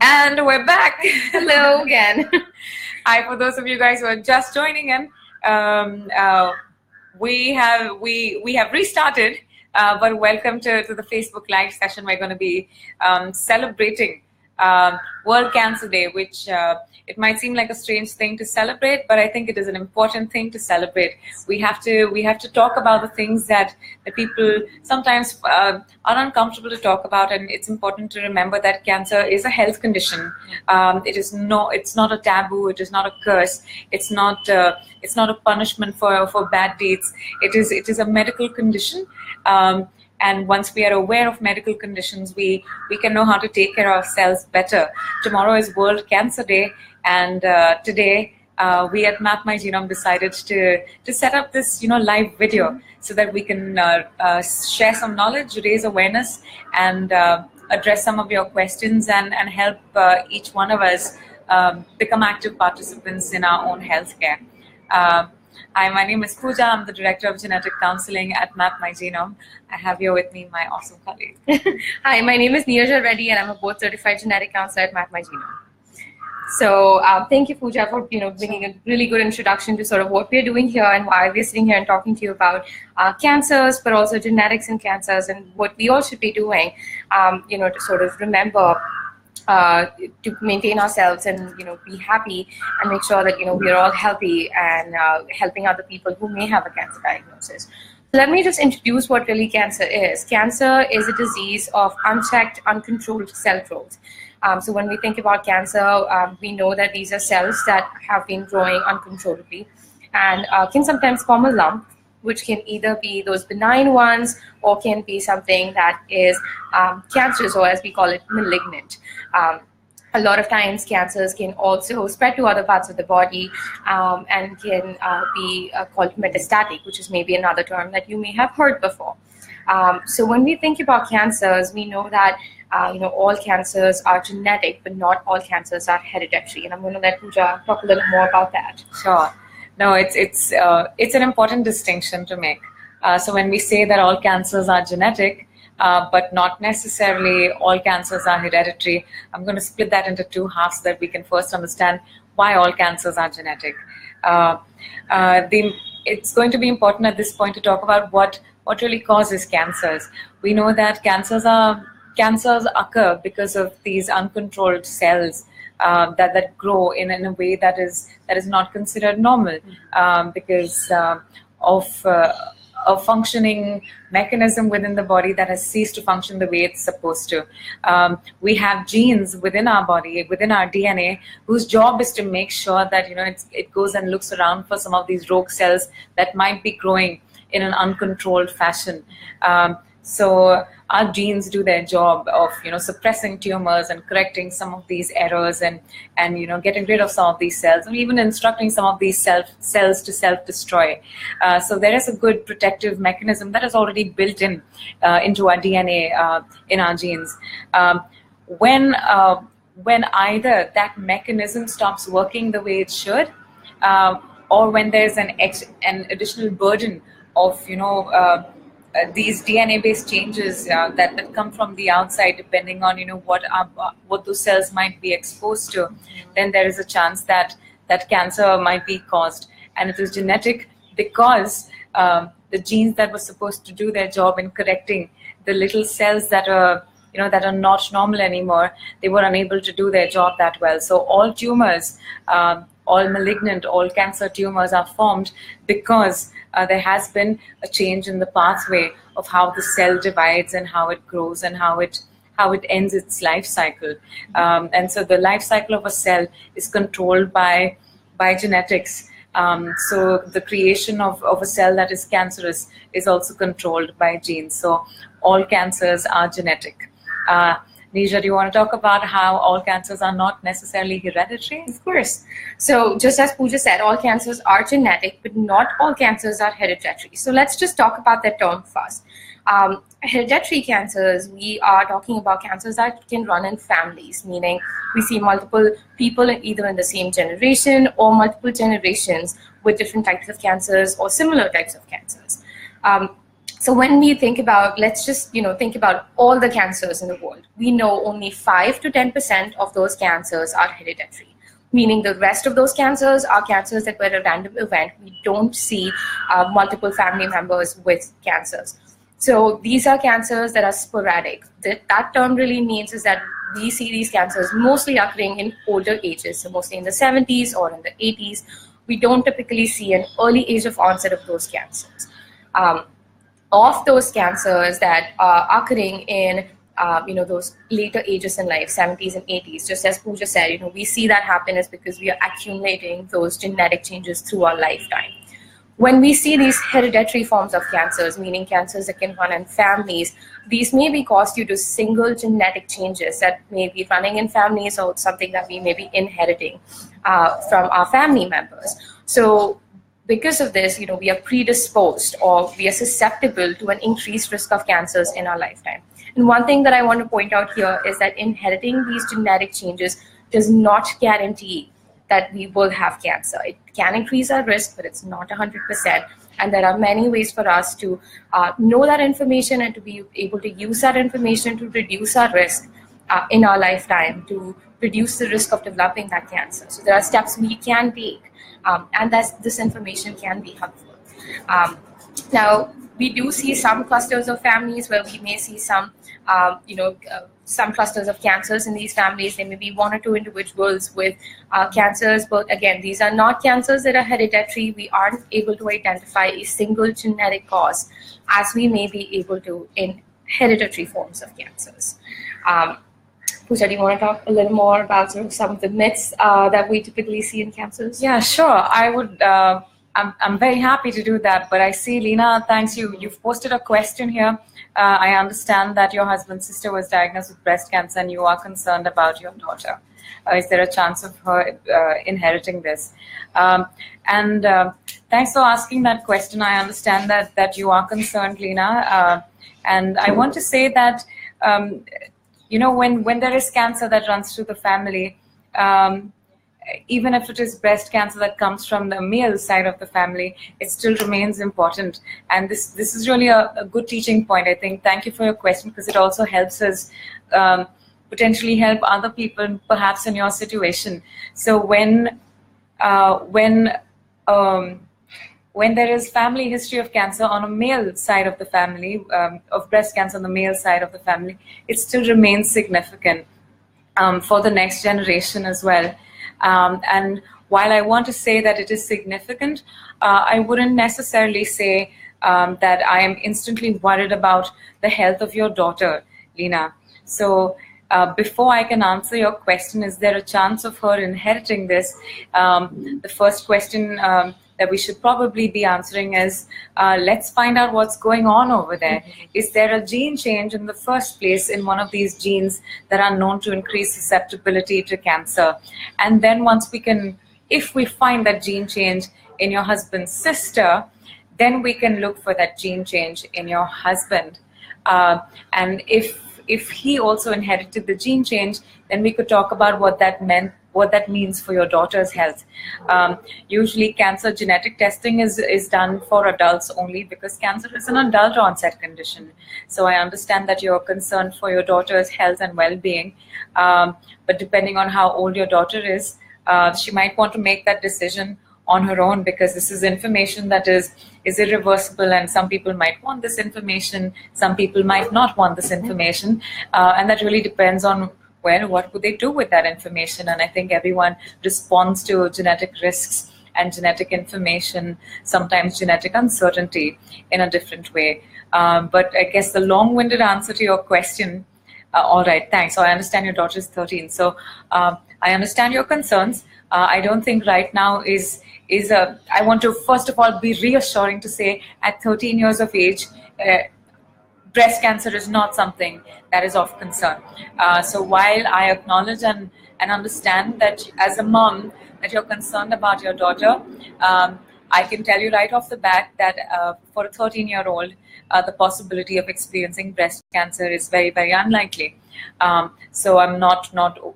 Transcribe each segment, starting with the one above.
And we're back. Hello again. Hi, for those of you guys who are just joining in, we have restarted, but welcome to the Facebook Live session. We're going to be celebrating World Cancer Day, which it might seem like a strange thing to celebrate, but I think it is an important thing to celebrate. We have to talk about the things that people sometimes are uncomfortable to talk about, and it's important to remember that cancer is a health condition. It's not a taboo. It is not a curse. It's not a punishment for bad deeds. It is a medical condition. And once we are aware of medical conditions, we can know how to take care of ourselves better. Tomorrow is World Cancer Day, and today we at Mapmygenome decided to set up this live video so that we can share some knowledge, raise awareness, and address some of your questions and help each one of us become active participants in our own healthcare. Hi, my name is Pooja. I'm the Director of Genetic Counseling at Mapmygenome. I have here with me my awesome colleague. Hi, my name is Neerajareddy, and I'm a board-certified genetic counselor at Mapmygenome. So thank you, Pooja, for bringing a really good introduction to sort of what we're doing here and why we're sitting here and talking to you about cancers, but also genetics and cancers, and what we all should be doing, to sort of remember to maintain ourselves and be happy and make sure that we're all healthy and helping other people who may have a cancer diagnosis. Let me just introduce what really cancer is. Cancer is a disease of unchecked, uncontrolled cell growth. So when we think about cancer, we know that these are cells that have been growing uncontrollably and can sometimes form a lump, which can either be those benign ones or can be something that is cancerous, or as we call it, malignant. A lot of times cancers can also spread to other parts of the body and can be called metastatic, which is maybe another term that you may have heard before. So when we think about cancers, we know that all cancers are genetic, but not all cancers are hereditary. And I'm going to let Pooja talk a little more about that. Sure. No, it's an important distinction to make. So when we say that all cancers are genetic, but not necessarily all cancers are hereditary, I'm going to split that into two halves so that we can first understand why all cancers are genetic. It's going to be important at this point to talk about what really causes cancers. We know that cancers occur because of these uncontrolled cells that grow in a way that is not considered normal because of a functioning mechanism within the body that has ceased to function the way it's supposed to. We have genes within our body, within our DNA, whose job is to make sure that it goes and looks around for some of these rogue cells that might be growing in an uncontrolled fashion. So our genes do their job of suppressing tumors and correcting some of these errors and getting rid of some of these cells, and even instructing some of these cells to self-destroy. So there is a good protective mechanism that is already built into our DNA in our genes. When either that mechanism stops working the way it should, or when there's an additional burden of these DNA-based changes that come from the outside, depending on what those cells might be exposed to, then there is a chance that cancer might be caused. And it is genetic because the genes that were supposed to do their job in correcting the little cells that are not normal anymore, they were unable to do their job that well. So all tumors, all malignant, all cancer tumors are formed because there has been a change in the pathway of how the cell divides and how it grows and how it ends its life cycle. And so the life cycle of a cell is controlled by genetics. So the creation of a cell that is cancerous is also controlled by genes. So all cancers are genetic. Neeraja, do you want to talk about how all cancers are not necessarily hereditary? Of course. So just as Pooja said, all cancers are genetic, but not all cancers are hereditary. So let's just talk about that term first. Hereditary cancers, we are talking about cancers that can run in families, meaning we see multiple people either in the same generation or multiple generations with different types of cancers or similar types of cancers. So when we think about, let's just think about all the cancers in the world. We know only 5 to 10% of those cancers are hereditary, meaning the rest of those cancers are cancers that were a random event. We don't see multiple family members with cancers. So these are cancers that are sporadic. That term really means is that we see these cancers mostly occurring in older ages, so mostly in the 70s or in the 80s. We don't typically see an early age of onset of those cancers. Of those cancers that are occurring in those later ages in life, 70s and 80s, just as Pooja said, we see that happen is because we are accumulating those genetic changes through our lifetime. When we see these hereditary forms of cancers, meaning cancers that can run in families, these may be caused due to single genetic changes that may be running in families or something that we may be inheriting from our family members. So because of this, we are predisposed or we are susceptible to an increased risk of cancers in our lifetime. And one thing that I want to point out here is that inheriting these genetic changes does not guarantee that we will have cancer. It can increase our risk, but it's not 100%. And there are many ways for us to know that information and to be able to use that information to reduce our risk in our lifetime, to reduce the risk of developing that cancer. So there are steps we can take, and this information can be helpful. Now, we do see some clusters of families where we may see some clusters of cancers in these families. There may be 1 or 2 individuals with cancers, but again, these are not cancers that are hereditary. We aren't able to identify a single genetic cause as we may be able to in hereditary forms of cancers. Pooja, do you want to talk a little more about some of the myths that we typically see in cancers? Yeah, sure. I would. I'm very happy to do that. But I see, Lena, thanks. You've posted a question here. I understand that your husband's sister was diagnosed with breast cancer, and you are concerned about your daughter. Is there a chance of her inheriting this? Thanks for asking that question. I understand that you are concerned, Lena. And I want to say that when there is cancer that runs through the family, even if it is breast cancer that comes from the male side of the family, it still remains important. And this is really a good teaching point, I think. Thank you for your question, because it also helps us potentially help other people, perhaps in your situation. So when there is family history of cancer on a male side of the family, of breast cancer on the male side of the family, it still remains significant for the next generation as well. And while I want to say that it is significant, I wouldn't necessarily say that I am instantly worried about the health of your daughter, Lena. So before I can answer your question, is there a chance of her inheriting this? The first question that we should probably be answering is, let's find out what's going on over there. Is there a gene change in the first place in one of these genes that are known to increase susceptibility to cancer? And then once if we find that gene change in your husband's sister, then we can look for that gene change in your husband. And if he also inherited the gene change, then we could talk about what that means for your daughter's health. Usually cancer genetic testing is done for adults only, because cancer is an adult onset condition. So I understand that you're concerned for your daughter's health and well-being, but depending on how old your daughter is, she might want to make that decision on her own, because this is information that is irreversible, and some people might want this information, some people might not want this information, and that really depends on what would they do with that information. And I think everyone responds to genetic risks and genetic information, sometimes genetic uncertainty, in a different way. But I guess the long-winded answer to your question, all right, thanks. So I understand your daughter is 13. So I understand your concerns. I don't think right now I want to first of all be reassuring to say at 13 years of age, breast cancer is not something that is of concern. So while I acknowledge and understand that as a mom that you're concerned about your daughter, I can tell you right off the bat that for a 13-year-old, the possibility of experiencing breast cancer is very, very unlikely. So I'm not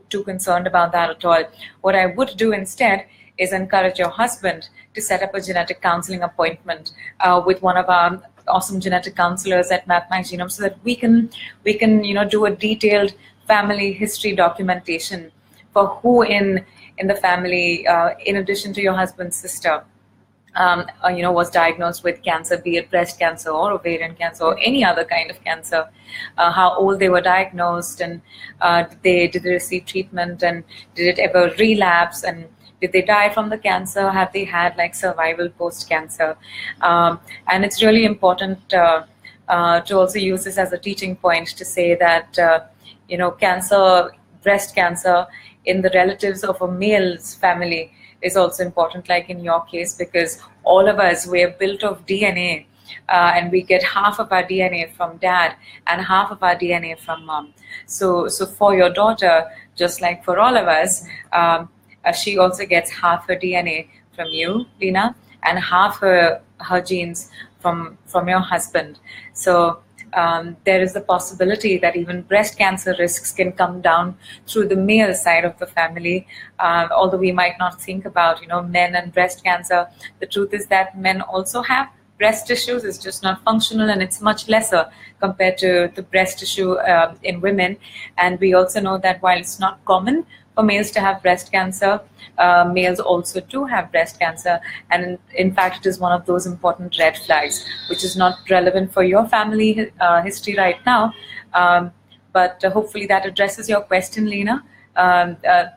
too concerned about that at all. What I would do instead is encourage your husband to set up a genetic counseling appointment with one of our awesome genetic counselors at Mapmygenome, so that we can do a detailed family history documentation for who in the family, in addition to your husband's sister, was diagnosed with cancer, be it breast cancer or ovarian cancer or any other kind of cancer, how old they were diagnosed, and did they receive treatment, and did it ever relapse, and did they die from the cancer? Have they had like survival post-cancer? And it's really important to also use this as a teaching point to say that, cancer, breast cancer in the relatives of a male's family is also important, like in your case, because all of us, we're built of DNA, and we get half of our DNA from dad and half of our DNA from mom. So for your daughter, just like for all of us, she also gets half her DNA from you, Lena, and half her genes from your husband. So there is the possibility that even breast cancer risks can come down through the male side of the family. Although we might not think about, men and breast cancer, the truth is that men also have breast tissues. It's just not functional, and it's much lesser compared to the breast tissue in women. And we also know that while it's not common for males to have breast cancer, males also do have breast cancer, and in fact it is one of those important red flags, which is not relevant for your family history right now, but hopefully that addresses your question, Lena.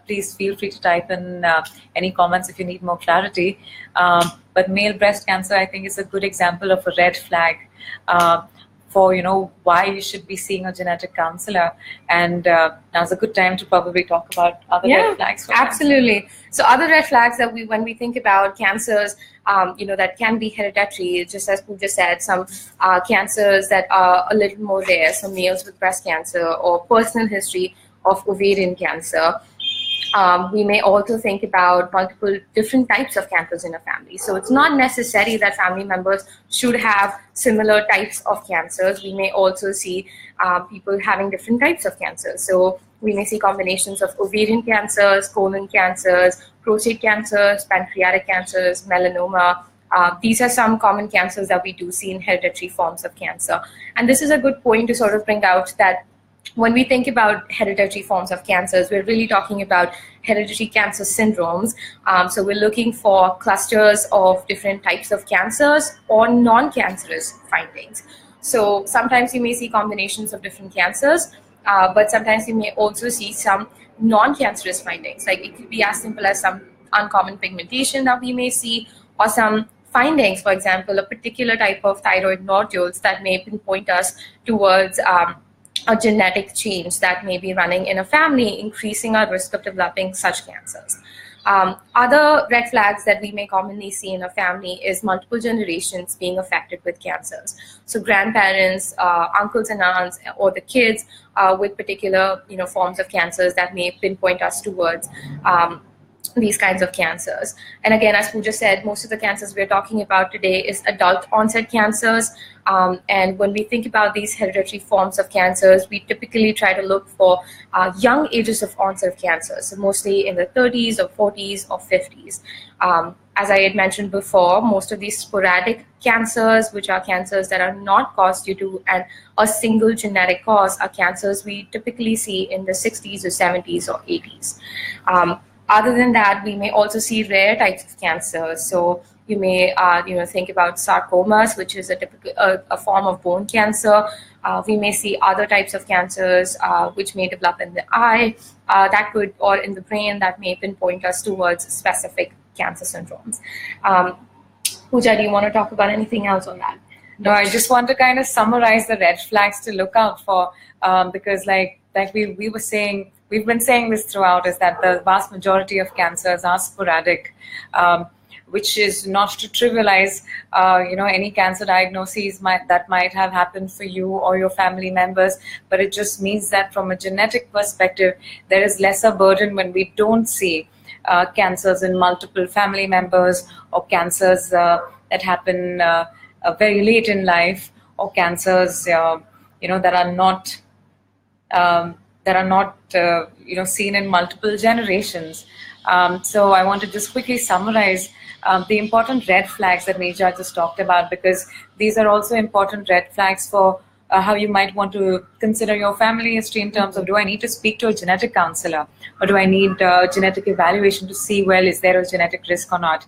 Please feel free to type in any comments if you need more clarity, but male breast cancer, I think, is a good example of a red flag for why you should be seeing a genetic counselor. And now's a good time to probably talk about other red flags. Absolutely. So other red flags that when we think about cancers, that can be hereditary, just as Pooja said, some cancers that are a little more rare, some males with breast cancer or personal history of ovarian cancer. We may also think about multiple different types of cancers in a family. So it's not necessary that family members should have similar types of cancers. We may also see people having different types of cancers. So we may see combinations of ovarian cancers, colon cancers, prostate cancers, pancreatic cancers, melanoma. These are some common cancers that we do see in hereditary forms of cancer. And this is a good point to sort of bring out that when we think about hereditary forms of cancers, we're really talking about hereditary cancer syndromes. So we're looking for clusters of different types of cancers or non-cancerous findings. So sometimes you may see combinations of different cancers, but sometimes you may also see some non-cancerous findings. Like it could be as simple as some uncommon pigmentation that we may see, or some findings, for example, a particular type of thyroid nodules that may pinpoint us towards a genetic change that may be running in a family, increasing our risk of developing such cancers. Other red flags that we may commonly see in a family is multiple generations being affected with cancers. So grandparents, uncles and aunts, or the kids with particular forms of cancers that may pinpoint us towards these kinds of cancers. And again, as Pooja said, most of the cancers we're talking about today is adult onset cancers. And when we think about these hereditary forms of cancers, we typically try to look for young ages of onset of cancer, so mostly in the 30s or 40s or 50s. As I had mentioned before, most of these sporadic cancers, which are cancers that are not caused due to a single genetic cause, are cancers we typically see in the 60s or 70s or 80s. Other than that, we may also see rare types of cancers. So you may think about sarcomas, which is a typical a form of bone cancer. We may see other types of cancers which may develop in the eye, or in the brain, that may pinpoint us towards specific cancer syndromes. Pooja, do you want to talk about anything else on that? No, I just want to kind of summarize the red flags to look out for, because like we were saying, we've been saying this throughout, is that the vast majority of cancers are sporadic, which is not to trivialize, any cancer diagnoses that might have happened for you or your family members, but it just means that from a genetic perspective, there is lesser burden when we don't see cancers in multiple family members, or cancers that happen very late in life, or cancers, that are not that are not seen in multiple generations. So I want to just quickly summarize the important red flags that Neeraj just talked about, because these are also important red flags for how you might want to consider your family history in terms of, do I need to speak to a genetic counselor, or do I need genetic evaluation to see, well, is there a genetic risk or not?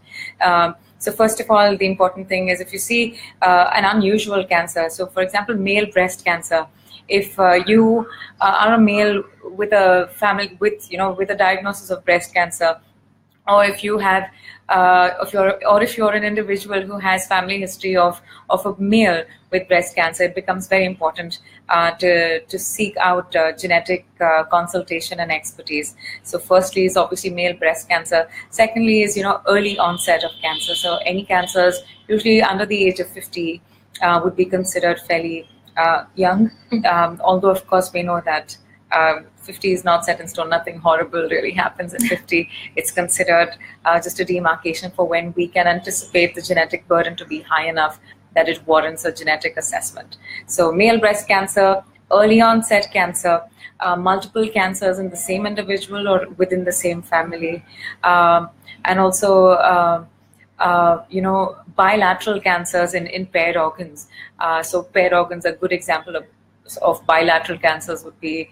So first of all, the important thing is if you see an unusual cancer, so for example, male breast cancer, if you are a male with a family with a diagnosis of breast cancer, or if you have if you're an individual who has family history of a male with breast cancer, it becomes very important to seek out genetic consultation and expertise. So firstly is obviously male breast cancer. Secondly is early onset of cancer. So any cancers usually under the age of 50 would be considered fairly young, although of course we know that 50 is not set in stone. Nothing horrible really happens at 50. It's considered just a demarcation for when we can anticipate the genetic burden to be high enough that it warrants a genetic assessment. So male breast cancer, early onset cancer, multiple cancers in the same individual or within the same family, and also bilateral cancers in paired organs. So paired organs, a good example of bilateral cancers would be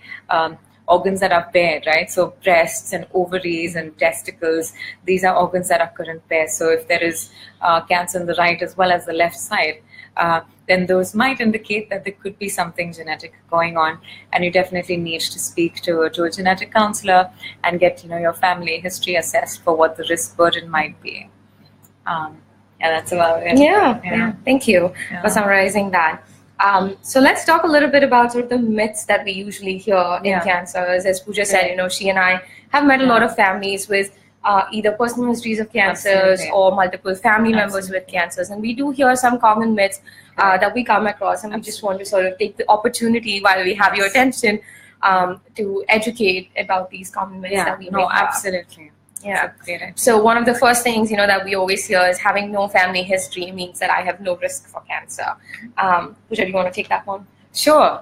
organs that are paired, right? So breasts and ovaries and testicles, these are organs that occur in pairs. So if there is cancer in the right as well as the left side, then those might indicate that there could be something genetic going on, and you definitely need to speak to a genetic counselor and get your family history assessed for what the risk burden might be. Yeah, that's about it. Yeah. Thank you for summarizing that. So let's talk a little bit about sort of the myths that we usually hear in cancers. As Pooja said, she and I have met a lot of families with either personal histories of cancers or multiple family members with cancers. And we do hear some common myths that we come across, and we just want to sort of take the opportunity while we have your attention to educate about these common myths that we may have. Absolutely. Yeah. So one of the first things that we always hear is having no family history means that I have no risk for cancer. Pooja, do you want to take that one? Sure.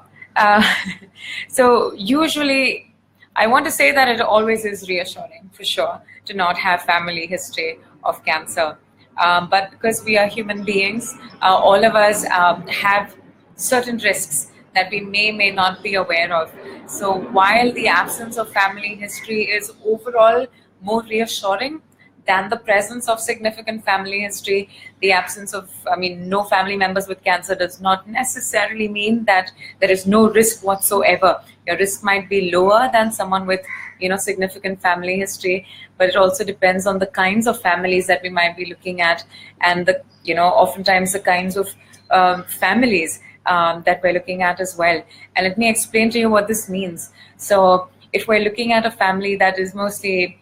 So usually, I want to say that it always is reassuring, for sure, to not have family history of cancer. But because we are human beings, all of us have certain risks that we may not be aware of. So while the absence of family history is overall more reassuring than the presence of significant family history, the absence of, no family members with cancer does not necessarily mean that there is no risk whatsoever. Your risk might be lower than someone with, significant family history, but it also depends on the kinds of families that we might be looking at, and the, oftentimes the kinds of families that we're looking at as well. And let me explain to you what this means. So if we're looking at a family that is mostly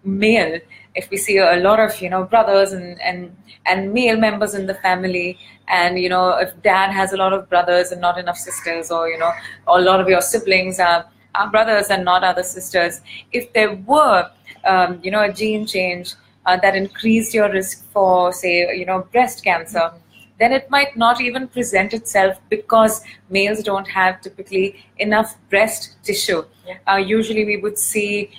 male, if we see a lot of brothers and male members in the family, and if dad has a lot of brothers and not enough sisters, or a lot of your siblings are brothers and not other sisters, if there were a gene change that increased your risk for, say, breast cancer, then it might not even present itself, because males don't have typically enough breast tissue. Usually we would see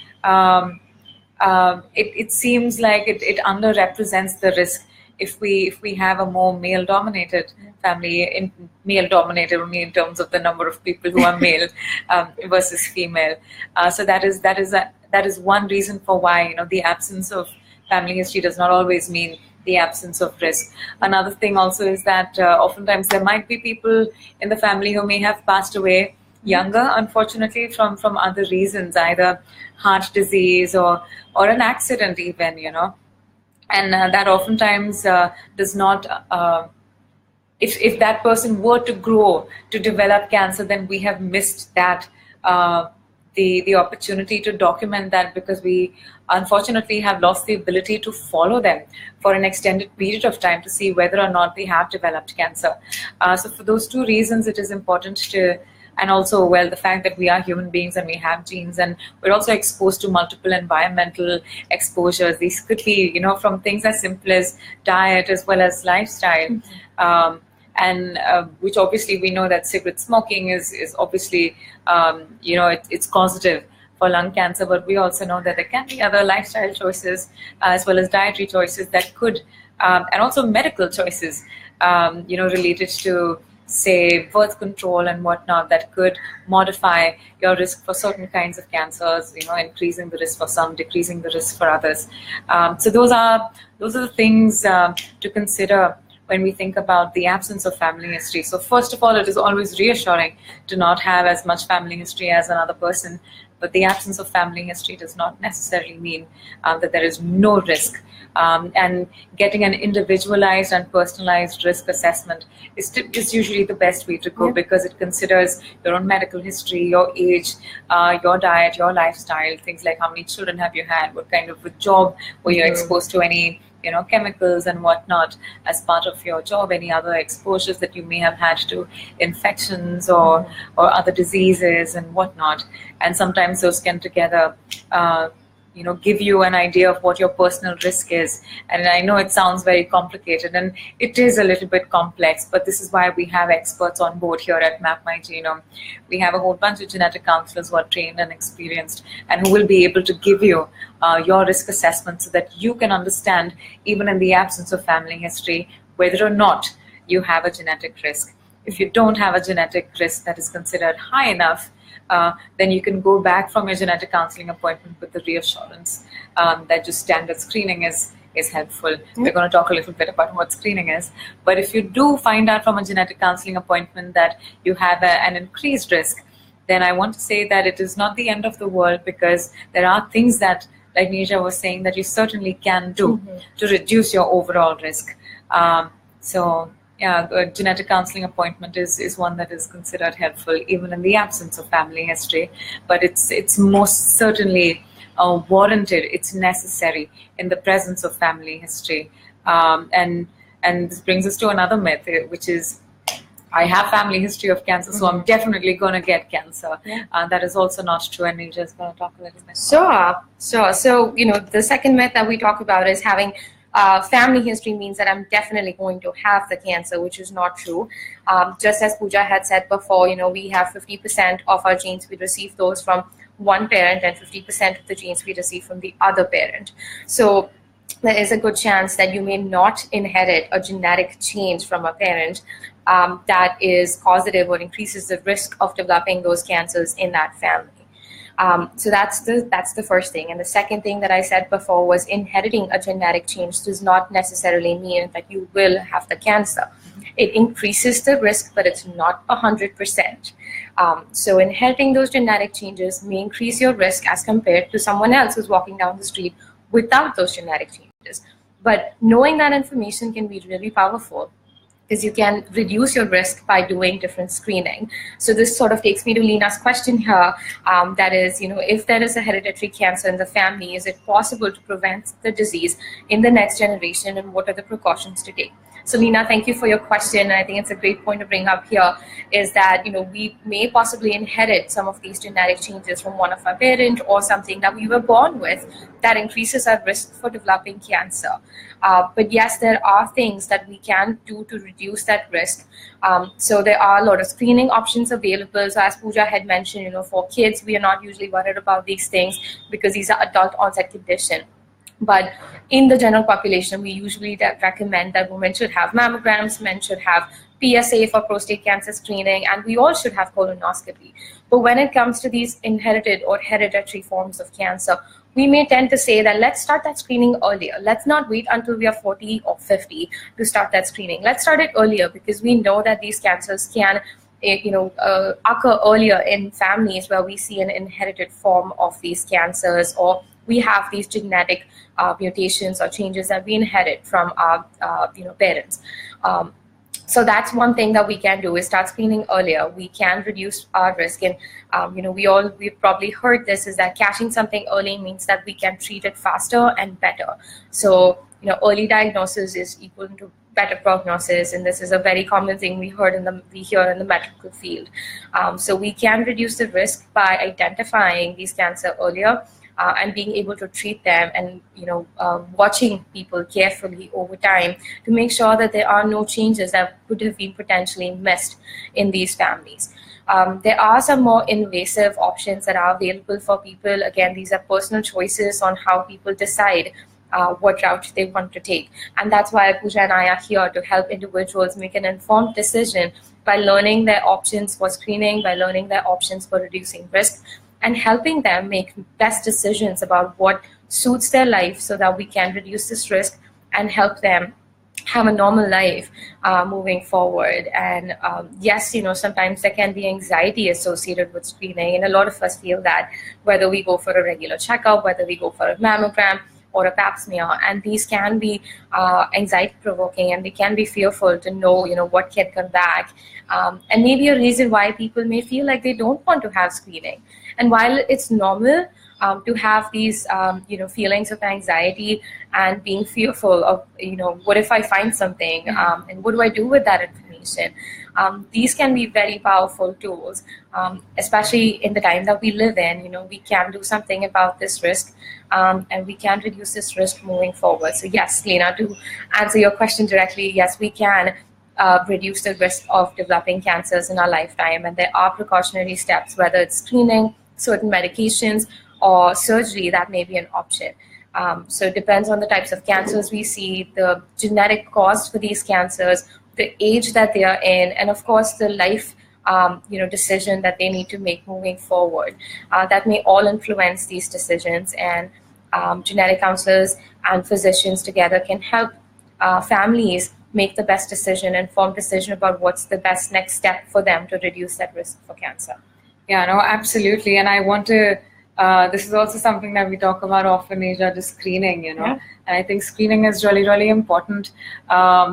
it seems like it underrepresents the risk if we have a more male-dominated family, male-dominated only in terms of the number of people who are male versus female. So that is one reason for why the absence of family history does not always mean the absence of risk. Another thing also is that oftentimes there might be people in the family who may have passed away younger, unfortunately, from other reasons, either heart disease or an accident even, and that oftentimes does not, if that person were to grow to develop cancer, then we have missed that, the opportunity to document that, because we unfortunately have lost the ability to follow them for an extended period of time to see whether or not they have developed cancer. So for those two reasons, it is important to, and also, well, the fact that we are human beings and we have genes, and we're also exposed to multiple environmental exposures. These could be, from things as simple as diet as well as lifestyle. and which obviously we know that cigarette smoking is obviously, it's causative for lung cancer, but we also know that there can be other lifestyle choices as well as dietary choices that could, and also medical choices, related to, say, birth control and whatnot, that could modify your risk for certain kinds of cancers, increasing the risk for some, decreasing the risk for others. So those are the things to consider when we think about the absence of family history. So first of all, it is always reassuring to not have as much family history as another person, but the absence of family history does not necessarily mean that there is no risk. And getting an individualized and personalized risk assessment is usually the best way to go, because it considers your own medical history, your age, your diet, your lifestyle, things like how many children have you had, what kind of a job were you exposed to, any chemicals and whatnot as part of your job, any other exposures that you may have had to infections or other diseases and whatnot. And sometimes those can together give you an idea of what your personal risk is. And I know it sounds very complicated, and it is a little bit complex, but this is why we have experts on board here at Mapmygenome. We have a whole bunch of genetic counselors who are trained and experienced and who will be able to give you your risk assessment so that you can understand, even in the absence of family history, whether or not you have a genetic risk. If you don't have a genetic risk that is considered high enough, then you can go back from your genetic counseling appointment with the reassurance that just standard screening is helpful. We're going to talk a little bit about what screening is. But if you do find out from a genetic counseling appointment that you have an increased risk, then I want to say that it is not the end of the world, because there are things that, like Neeraj was saying, that you certainly can do to reduce your overall risk. Yeah, a genetic counseling appointment is one that is considered helpful even in the absence of family history, but it's most certainly warranted, it's necessary in the presence of family history. And this brings us to another myth, which is, I have family history of cancer, so I'm definitely going to get cancer. That is also not true, and we're just going to talk a little bit. Sure. So, the second myth that we talk about is having family history means that I'm definitely going to have the cancer, which is not true. Just as Pooja had said before, we have 50% of our genes, we receive those from one parent, and 50% of the genes we receive from the other parent. So there is a good chance that you may not inherit a genetic change from a parent that is causative or increases the risk of developing those cancers in that family. So that's the first thing. And the second thing that I said before was, inheriting a genetic change does not necessarily mean that you will have the cancer. It increases the risk, but it's not 100%. So inheriting those genetic changes may increase your risk as compared to someone else who's walking down the street without those genetic changes. But knowing that information can be really powerful, because you can reduce your risk by doing different screening. So this sort of takes me to Leena's question here, that is, if there is a hereditary cancer in the family, is it possible to prevent the disease in the next generation, and what are the precautions to take? So Leena, thank you for your question. I think it's a great point to bring up here, is that we may possibly inherit some of these genetic changes from one of our parents, or something that we were born with that increases our risk for developing cancer. But yes, there are things that we can do to reduce that risk. So there are a lot of screening options available. So as Pooja had mentioned, for kids, we are not usually worried about these things because these are adult onset conditions. But in the general population, we usually recommend that women should have mammograms, men should have PSA for prostate cancer screening, and we all should have colonoscopy. But when it comes to these inherited or hereditary forms of cancer, we may tend to say that let's start that screening earlier. Let's not wait until we are 40 or 50 to start that screening. Let's start it earlier, because we know that these cancers can occur earlier in families where we see an inherited form of these cancers, or we have these genetic mutations or changes that we inherit from our parents. So that's one thing that we can do, is start screening earlier. We can reduce our risk. And we've probably heard this, is that catching something early means that we can treat it faster and better. So early diagnosis is equal to better prognosis, and this is a very common thing we hear in the medical field. So we can reduce the risk by identifying these cancer earlier. and being able to treat them, and watching people carefully over time to make sure that there are no changes that could have been potentially missed in these families. There are some more invasive options that are available for people. Again, these are personal choices on how people decide what route they want to take. And that's why Pooja and I are here to help individuals make an informed decision by learning their options for screening, by learning their options for reducing risk, and helping them make best decisions about what suits their life so that we can reduce this risk and help them have a normal life moving forward. And yes, sometimes there can be anxiety associated with screening, and a lot of us feel that, whether we go for a regular checkup, whether we go for a mammogram or a pap smear, and these can be anxiety provoking, and they can be fearful to know what can come back, and maybe a reason why people may feel like they don't want to have screening. And while it's normal to have these feelings of anxiety and being fearful of what if I find something, and what do I do with that information, these can be very powerful tools, especially in the time that we live in. We can do something about this risk, and we can reduce this risk moving forward. So yes, Lena, to answer your question directly, yes, we can reduce the risk of developing cancers in our lifetime, and there are precautionary steps, whether it's screening, certain medications, or surgery that may be an option. So it depends on the types of cancers we see, the genetic cause for these cancers, the age that they are in, and of course the life decision that they need to make moving forward. That may all influence these decisions, and genetic counselors and physicians together can help families make the best decision, informed decision about what's the best next step for them to reduce that risk for cancer. Yeah, no, absolutely. And I want to this is also something that we talk about often, Asia, just screening, Yeah. And I think screening is really, really important.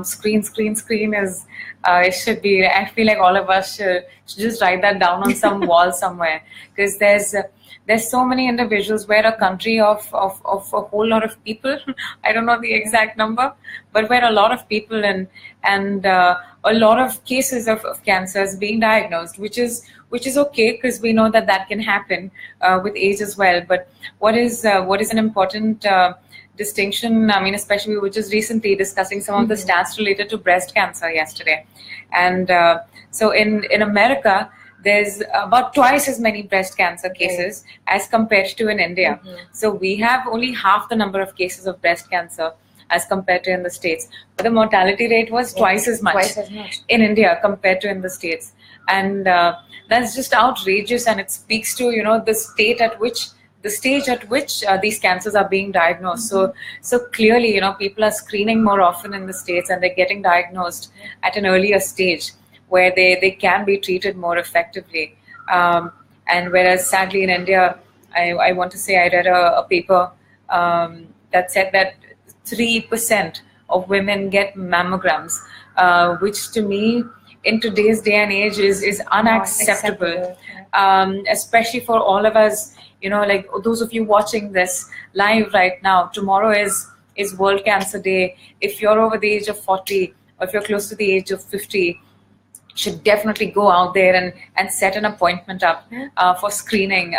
Screen is, it should be, I feel like all of us should just write that down on some wall somewhere, because there's so many individuals where a country of a whole lot of people, I don't know the exact number, but where a lot of people and a lot of cases of cancers being diagnosed, which is okay, because we know that can happen with age as well. But what is an important distinction? I mean, especially we were just recently discussing some of the stats related to breast cancer yesterday, and so in America, there's about twice as many breast cancer cases as compared to in India. So we have only half the number of cases of breast cancer as compared to in the States. But the mortality rate was twice as much in India compared to in the States. And that's just outrageous, and it speaks to the stage at which these cancers are being diagnosed. So clearly, people are screening more often in the States, and they're getting diagnosed at an earlier stage, where they can be treated more effectively. And whereas sadly in India, I want to say I read a paper that said that 3% of women get mammograms, which to me in today's day and age is unacceptable, especially for all of us, like those of you watching this live right now. Tomorrow is World Cancer Day. If you're over the age of 40, or if you're close to the age of 50, should definitely go out there and set an appointment up for screening.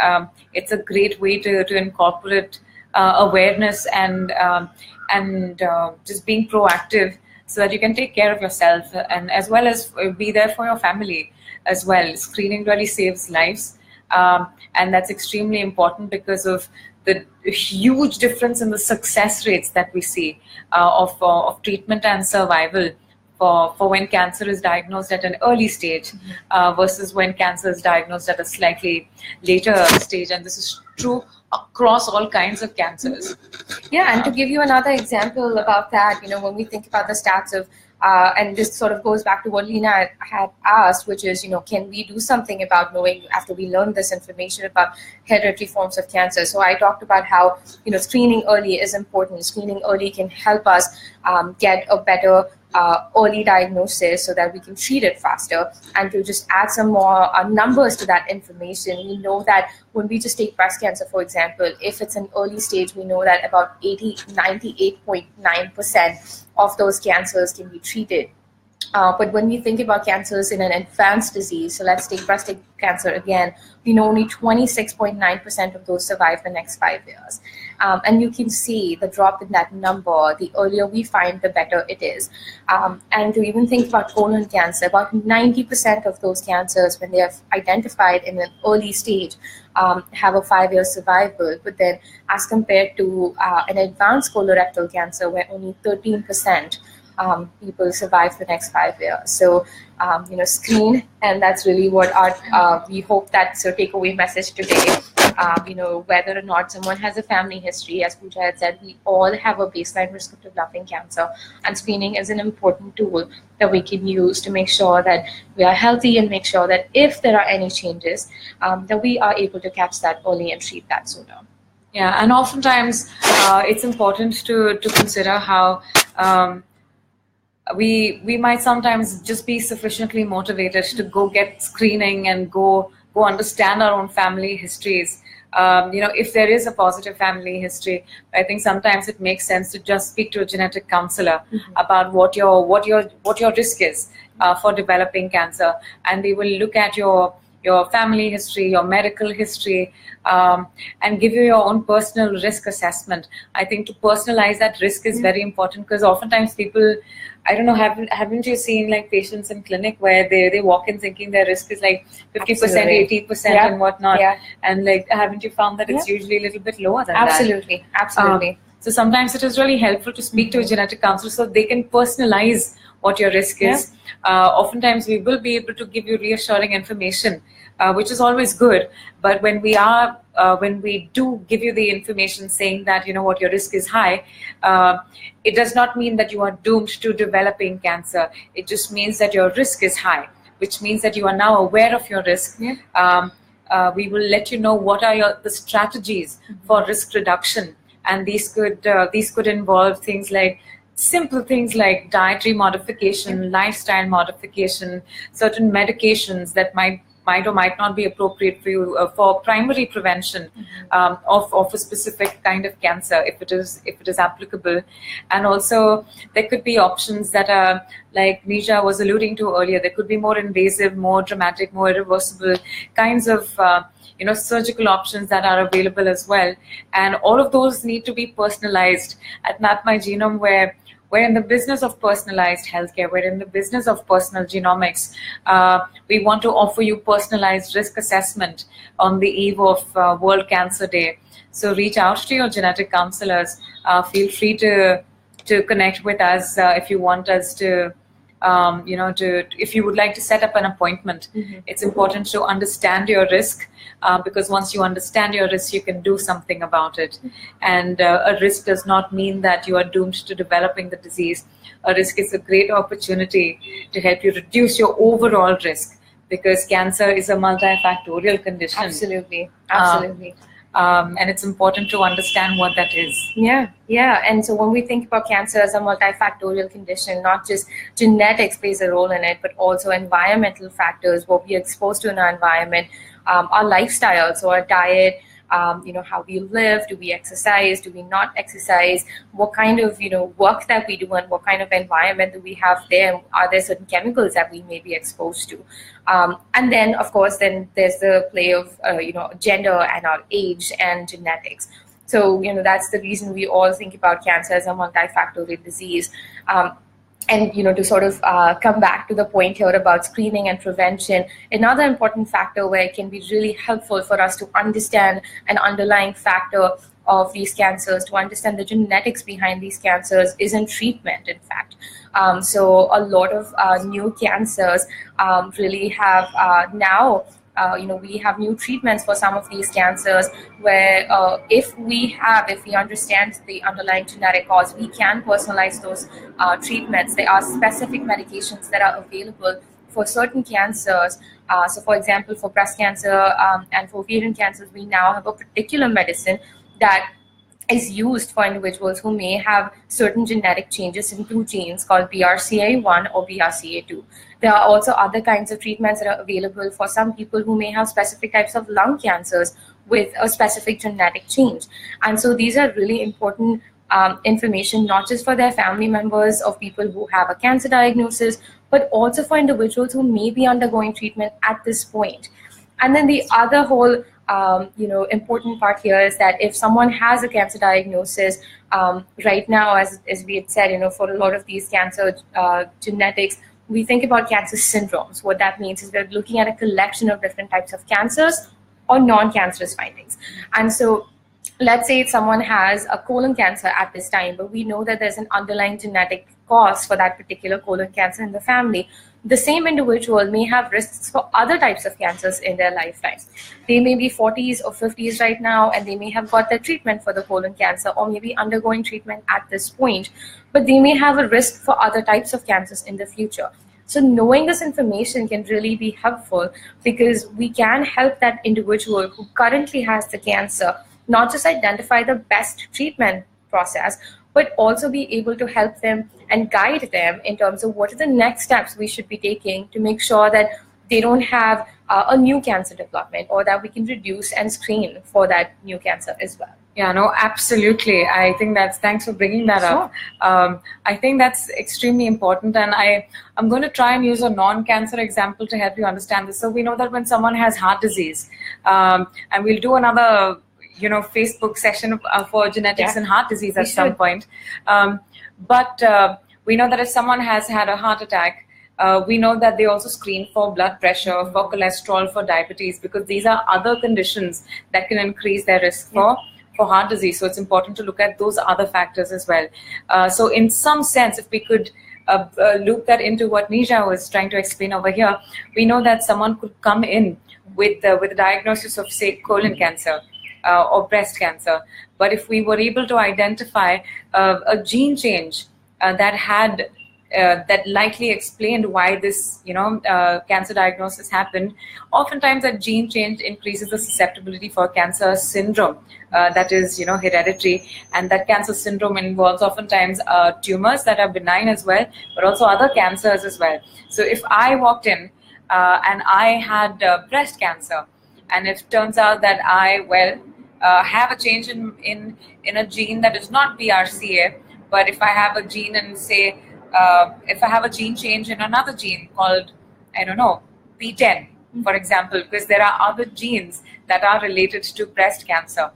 It's a great way to incorporate awareness and just being proactive, so that you can take care of yourself, and as well as be there for your family as well. Screening really saves lives, and that's extremely important because of the huge difference in the success rates that we see of treatment and survival for when cancer is diagnosed at an early stage versus when cancer is diagnosed at a slightly later stage. And this is true across all kinds of cancers. Yeah, and to give you another example about that, when we think about the stats of, and this sort of goes back to what Lena had asked, which is, can we do something about knowing, after we learn this information about hereditary forms of cancer? So I talked about how, screening early is important. Screening early can help us get a better early diagnosis so that we can treat it faster. And to just add some more numbers to that information, we know that when we just take breast cancer, for example, if it's an early stage, we know that about 98.9% of those cancers can be treated But when we think about cancers in an advanced disease, so let's take breast cancer again, we know only 26.9% of those survive the next 5 years. And you can see the drop in that number. The earlier we find, the better it is. And to even think about colon cancer, about 90% of those cancers, when they are identified in an early stage, have a 5-year survival. But then as compared to an advanced colorectal cancer, where only 13% people survive the next 5 years. So, screen, and that's really what we hope that's your takeaway message today. Whether or not someone has a family history, as Pooja had said, we all have a baseline risk of developing cancer, and screening is an important tool that we can use to make sure that we are healthy and make sure that if there are any changes, that we are able to catch that early and treat that sooner. Yeah, and oftentimes it's important to consider how we might sometimes just be sufficiently motivated to go get screening and go understand our own family histories. If there is a positive family history, I think sometimes it makes sense to just speak to a genetic counselor about what your risk is for developing cancer, and they will look at your family history, your medical history, and give you your own personal risk assessment. I think to personalize that risk is very important, because oftentimes people, I don't know, haven't you seen like patients in clinic where they walk in thinking their risk is like 50%, 80% and whatnot, and like haven't you found that it's usually a little bit lower than that? Absolutely. So sometimes it is really helpful to speak to a genetic counselor so they can personalize what your risk is. Oftentimes we will be able to give you reassuring information, which is always good. But when we do give you the information saying that, what, your risk is high, it does not mean that you are doomed to developing cancer. It just means that your risk is high, which means that you are now aware of your risk. We will let you know what are the strategies for risk reduction, and these could involve things like simple things like dietary modification, lifestyle modification, certain medications that might or might not be appropriate for you for primary prevention of a specific kind of cancer, if it is applicable. And also there could be options that are, like Nisha was alluding to earlier, there could be more invasive, more dramatic, more irreversible kinds of surgical options that are available as well. And all of those need to be personalized. At Mapmygenome, we're in the business of personalized healthcare. We're in the business of personal genomics. We want to offer you personalized risk assessment on the eve of World Cancer Day. So reach out to your genetic counselors. Feel free to connect with us if you want us to, if you would like to set up an appointment. It's important to understand your risk, because once you understand your risk, you can do something about it. And a risk does not mean that you are doomed to developing the disease. A risk is a great opportunity to help you reduce your overall risk, because cancer is a multifactorial condition. Absolutely. And it's important to understand what that is. And so when we think about cancer as a multifactorial condition, not just genetics plays a role in it, but also environmental factors, what we are exposed to in our environment, our lifestyle, so our diet, how we live, do we exercise, do we not exercise, what kind of work that we do, and what kind of environment that we have there, are there certain chemicals that we may be exposed to, and then of course then there's the play of gender and our age and genetics. So that's the reason we all think about cancer as a multifactorial disease. And to sort of come back to the point here about screening and prevention, another important factor where it can be really helpful for us to understand an underlying factor of these cancers, to understand the genetics behind these cancers, is in treatment, in fact. So a lot of new cancers really have now we have new treatments for some of these cancers where if we understand the underlying genetic cause, we can personalize those treatments. There are specific medications that are available for certain cancers. So for example, for breast cancer and for ovarian cancers, we now have a particular medicine that is used for individuals who may have certain genetic changes in 2 genes called BRCA1 or BRCA2. There are also other kinds of treatments that are available for some people who may have specific types of lung cancers with a specific genetic change. And so these are really important information, not just for their family members of people who have a cancer diagnosis, but also for individuals who may be undergoing treatment at this point. And then the other whole important part here is that if someone has a cancer diagnosis, right now, as we had said, for a lot of these cancer genetics, we think about cancer syndromes. What that means is we're looking at a collection of different types of cancers or non-cancerous findings. And so let's say someone has a colon cancer at this time, but we know that there's an underlying genetic cause for that particular colon cancer in the family. The same individual may have risks for other types of cancers in their lifetime. They may be 40s or 50s right now, and they may have got their treatment for the colon cancer or maybe undergoing treatment at this point, but they may have a risk for other types of cancers in the future. So knowing this information can really be helpful, because we can help that individual who currently has the cancer not just identify the best treatment process, but also be able to help them and guide them in terms of what are the next steps we should be taking to make sure that they don't have a new cancer development, or that we can reduce and screen for that new cancer as well. Yeah, no, absolutely. I think thanks for bringing that up. I think that's extremely important, and I'm going to try and use a non-cancer example to help you understand this. So we know that when someone has heart disease, and we'll do another Facebook session for genetics and heart disease at some point. But we know that if someone has had a heart attack, we know that they also screen for blood pressure, for cholesterol, for diabetes, because these are other conditions that can increase their risk for heart disease. So it's important to look at those other factors as well. So in some sense, if we could loop that into what Neeraj was trying to explain over here, we know that someone could come in with a diagnosis of, say, colon cancer, or breast cancer. But if we were able to identify a gene change that likely explained why this cancer diagnosis happened, oftentimes that gene change increases the susceptibility for cancer syndrome that is hereditary, and that cancer syndrome involves oftentimes tumors that are benign as well, but also other cancers as well. So if I walked in and I had breast cancer, and if it turns out that I have a change in a gene that is not BRCA, but if I have a gene and say, if I have a gene change in another gene called, B10, for example, because there are other genes that are related to breast cancer.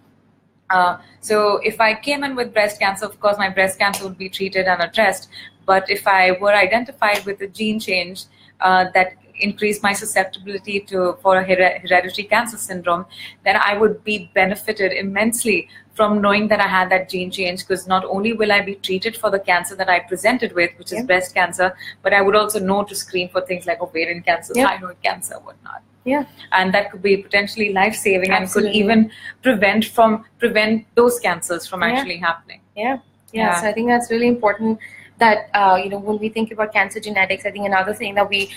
So if I came in with breast cancer, of course, my breast cancer would be treated and addressed. But if I were identified with a gene change that increase my susceptibility for a hereditary cancer syndrome, then I would be benefited immensely from knowing that I had that gene change, because not only will I be treated for the cancer that I presented with, which is breast cancer, but I would also know to screen for things like ovarian cancer, thyroid cancer, whatnot. Yeah, and that could be potentially life-saving and could even prevent those cancers from actually happening. So I think that's really important. That when we think about cancer genetics, I think another thing that we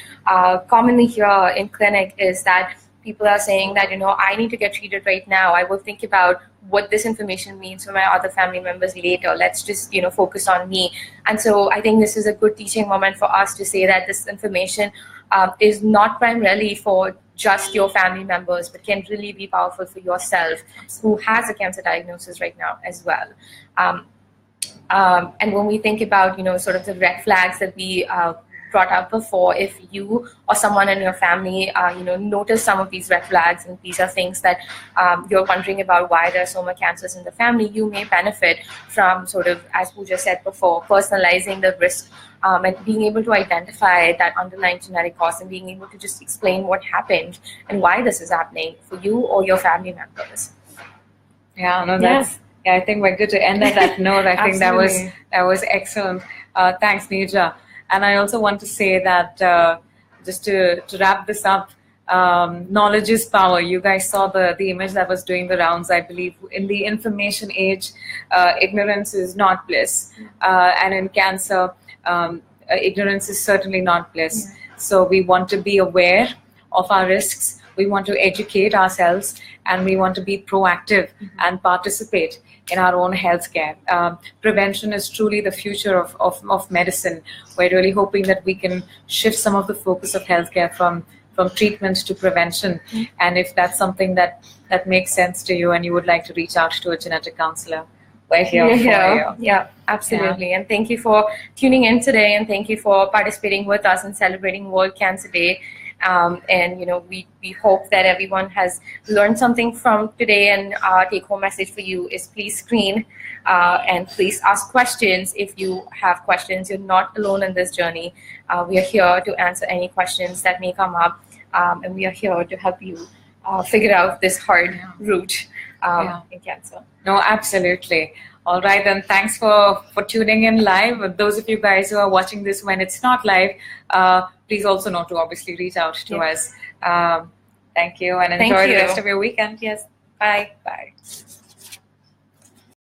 commonly hear in clinic is that people are saying that I need to get treated right now. I will think about what this information means for my other family members later. Let's just focus on me. And so I think this is a good teaching moment for us to say that this information is not primarily for just your family members, but can really be powerful for yourself who has a cancer diagnosis right now as well. And when we think about, sort of the red flags that we brought up before, if you or someone in your family, notice some of these red flags, and these are things that you're wondering about why there are so many cancers in the family, you may benefit from sort of, as Pooja said before, personalizing the risk and being able to identify that underlying genetic cause and being able to just explain what happened and why this is happening for you or your family members. Yeah, no, that's... Yeah, I think we're good to end on that note. I think that was excellent. Thanks, Neeraj. And I also want to say that just to wrap this up, knowledge is power. You guys saw the image that was doing the rounds. I believe in the information age, ignorance is not bliss. And in cancer, ignorance is certainly not bliss. So we want to be aware of our risks. We want to educate ourselves, and we want to be proactive and participate in our own healthcare. Prevention is truly the future of medicine. We're really hoping that we can shift some of the focus of healthcare from treatment to prevention. And if that's something that makes sense to you and you would like to reach out to a genetic counselor, we're here for you. Yeah, absolutely. Yeah. And thank you for tuning in today, and thank you for participating with us and celebrating World Cancer Day. And we hope that everyone has learned something from today, and our take-home message for you is please screen and please ask questions. If you have questions, you're not alone in this journey. We are here to answer any questions that may come up, and we are here to help you figure out this hard route in cancer. No, absolutely. All right, then thanks for tuning in live. Those of you guys who are watching this when it's not live, please also know to obviously reach out to us. Thank you, and enjoy the rest of your weekend. Yes. Bye. Bye.